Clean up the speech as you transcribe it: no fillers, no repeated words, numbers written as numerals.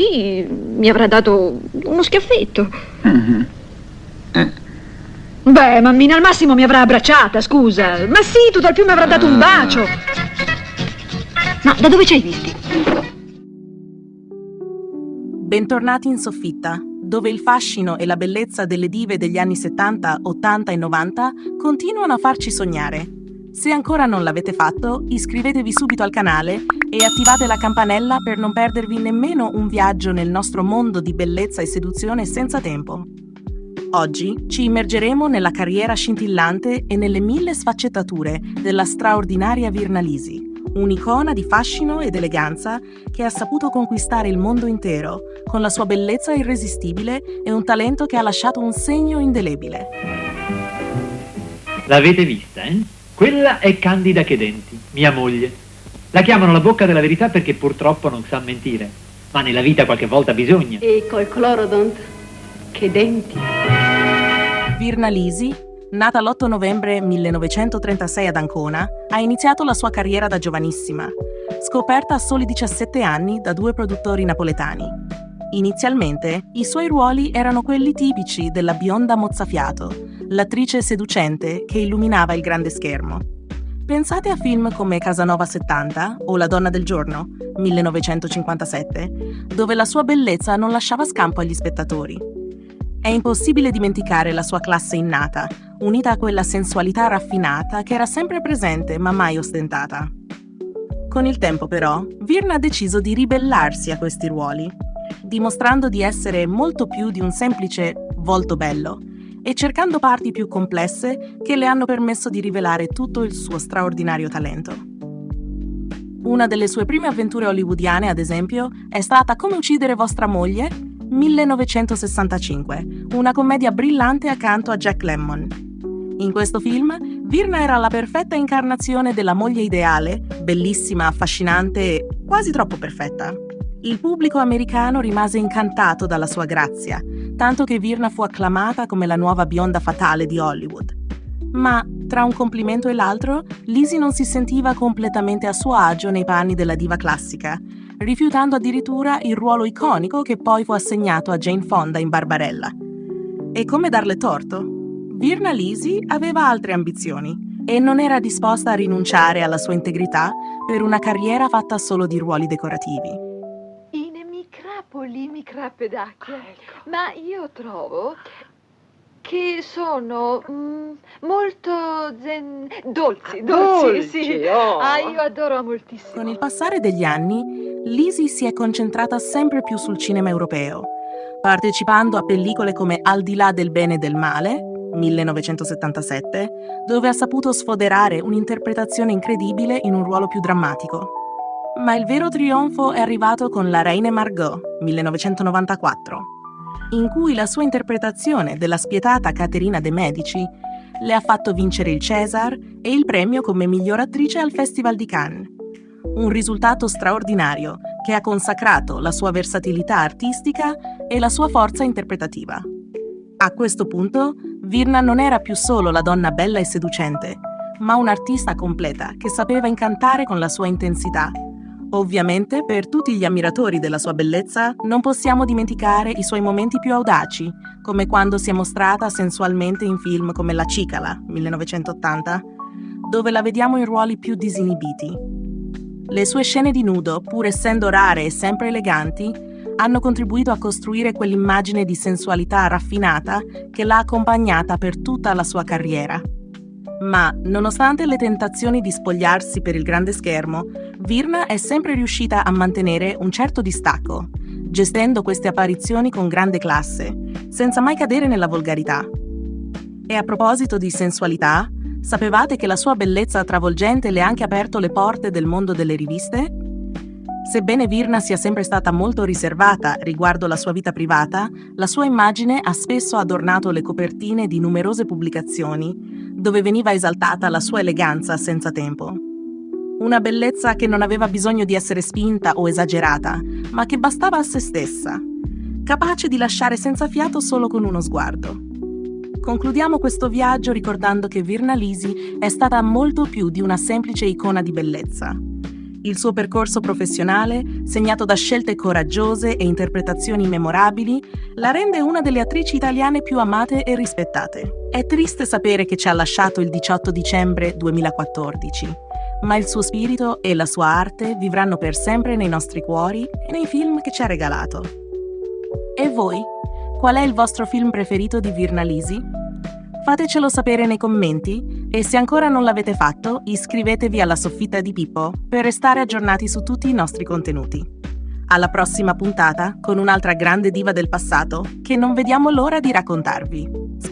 così mi avrà dato uno schiaffetto. Beh, mammina, al massimo mi avrà abbracciata, scusa. Ma sì, tutt'al più mi avrà dato un bacio. Ma da dove ci hai visti? Bentornati in soffitta, dove il fascino e la bellezza delle dive degli anni 70, 80 e 90 continuano a farci sognare. Se ancora non l'avete fatto, iscrivetevi subito al canale e attivate la campanella per non perdervi nemmeno un viaggio nel nostro mondo di bellezza e seduzione senza tempo. Oggi ci immergeremo nella carriera scintillante e nelle 1000 sfaccettature della straordinaria Virna Lisi, un'icona di fascino ed eleganza che ha saputo conquistare il mondo intero con la sua bellezza irresistibile e un talento che ha lasciato un segno indelebile. L'avete vista, eh? Quella è Candida Chedenti, mia moglie. La chiamano la bocca della verità perché purtroppo non sa mentire, ma nella vita qualche volta bisogna. E col clorodont, che denti! Virna Lisi, nata l'8 novembre 1936 ad Ancona, ha iniziato la sua carriera da giovanissima, scoperta a soli 17 anni da 2 produttori napoletani. Inizialmente, i suoi ruoli erano quelli tipici della bionda mozzafiato, l'attrice seducente che illuminava il grande schermo. Pensate a film come Casanova 70 o La donna del giorno, 1957, dove la sua bellezza non lasciava scampo agli spettatori. È impossibile dimenticare la sua classe innata, unita a quella sensualità raffinata che era sempre presente ma mai ostentata. Con il tempo, però, Virna ha deciso di ribellarsi a questi ruoli, dimostrando di essere molto più di un semplice volto bello e cercando parti più complesse che le hanno permesso di rivelare tutto il suo straordinario talento. Una delle sue prime avventure hollywoodiane, ad esempio, è stata Come uccidere vostra moglie, 1965, una commedia brillante accanto a Jack Lemmon. In questo film, Virna era la perfetta incarnazione della moglie ideale, bellissima, affascinante e quasi troppo perfetta. Il pubblico americano rimase incantato dalla sua grazia, tanto che Virna fu acclamata come la nuova bionda fatale di Hollywood. Ma, tra un complimento e l'altro, Lisi non si sentiva completamente a suo agio nei panni della diva classica, rifiutando addirittura il ruolo iconico che poi fu assegnato a Jane Fonda in Barbarella. E come darle torto? Virna Lisi aveva altre ambizioni e non era disposta a rinunciare alla sua integrità per una carriera fatta solo di ruoli decorativi. Mi crappe d'acchia. Ecco. Ma io trovo che sono molto dolci, sì. Oh. Io adoro moltissimo. Con il passare degli anni, Lisi si è concentrata sempre più sul cinema europeo, partecipando a pellicole come Al di là del bene e del male, 1977, dove ha saputo sfoderare un'interpretazione incredibile in un ruolo più drammatico. Ma il vero trionfo è arrivato con La Reine Margot, 1994, in cui la sua interpretazione della spietata Caterina de' Medici le ha fatto vincere il César e il premio come miglior attrice al Festival di Cannes. Un risultato straordinario che ha consacrato la sua versatilità artistica e la sua forza interpretativa. A questo punto, Virna non era più solo la donna bella e seducente, ma un'artista completa che sapeva incantare con la sua intensità. Ovviamente, per tutti gli ammiratori della sua bellezza, non possiamo dimenticare i suoi momenti più audaci, come quando si è mostrata sensualmente in film come La Cicala, 1980, dove la vediamo in ruoli più disinibiti. Le sue scene di nudo, pur essendo rare e sempre eleganti, hanno contribuito a costruire quell'immagine di sensualità raffinata che l'ha accompagnata per tutta la sua carriera. Ma, nonostante le tentazioni di spogliarsi per il grande schermo, Virna è sempre riuscita a mantenere un certo distacco, gestendo queste apparizioni con grande classe, senza mai cadere nella volgarità. E a proposito di sensualità, sapevate che la sua bellezza travolgente le ha anche aperto le porte del mondo delle riviste? Sebbene Virna sia sempre stata molto riservata riguardo la sua vita privata, la sua immagine ha spesso adornato le copertine di numerose pubblicazioni, dove veniva esaltata la sua eleganza senza tempo. Una bellezza che non aveva bisogno di essere spinta o esagerata, ma che bastava a se stessa, capace di lasciare senza fiato solo con uno sguardo. Concludiamo questo viaggio ricordando che Virna Lisi è stata molto più di una semplice icona di bellezza. Il suo percorso professionale, segnato da scelte coraggiose e interpretazioni memorabili, la rende una delle attrici italiane più amate e rispettate. È triste sapere che ci ha lasciato il 18 dicembre 2014, ma il suo spirito e la sua arte vivranno per sempre nei nostri cuori e nei film che ci ha regalato. E voi? Qual è il vostro film preferito di Virna Lisi? Fatecelo sapere nei commenti e se ancora non l'avete fatto, iscrivetevi alla Soffitta di Pippo per restare aggiornati su tutti i nostri contenuti. Alla prossima puntata con un'altra grande diva del passato che non vediamo l'ora di raccontarvi.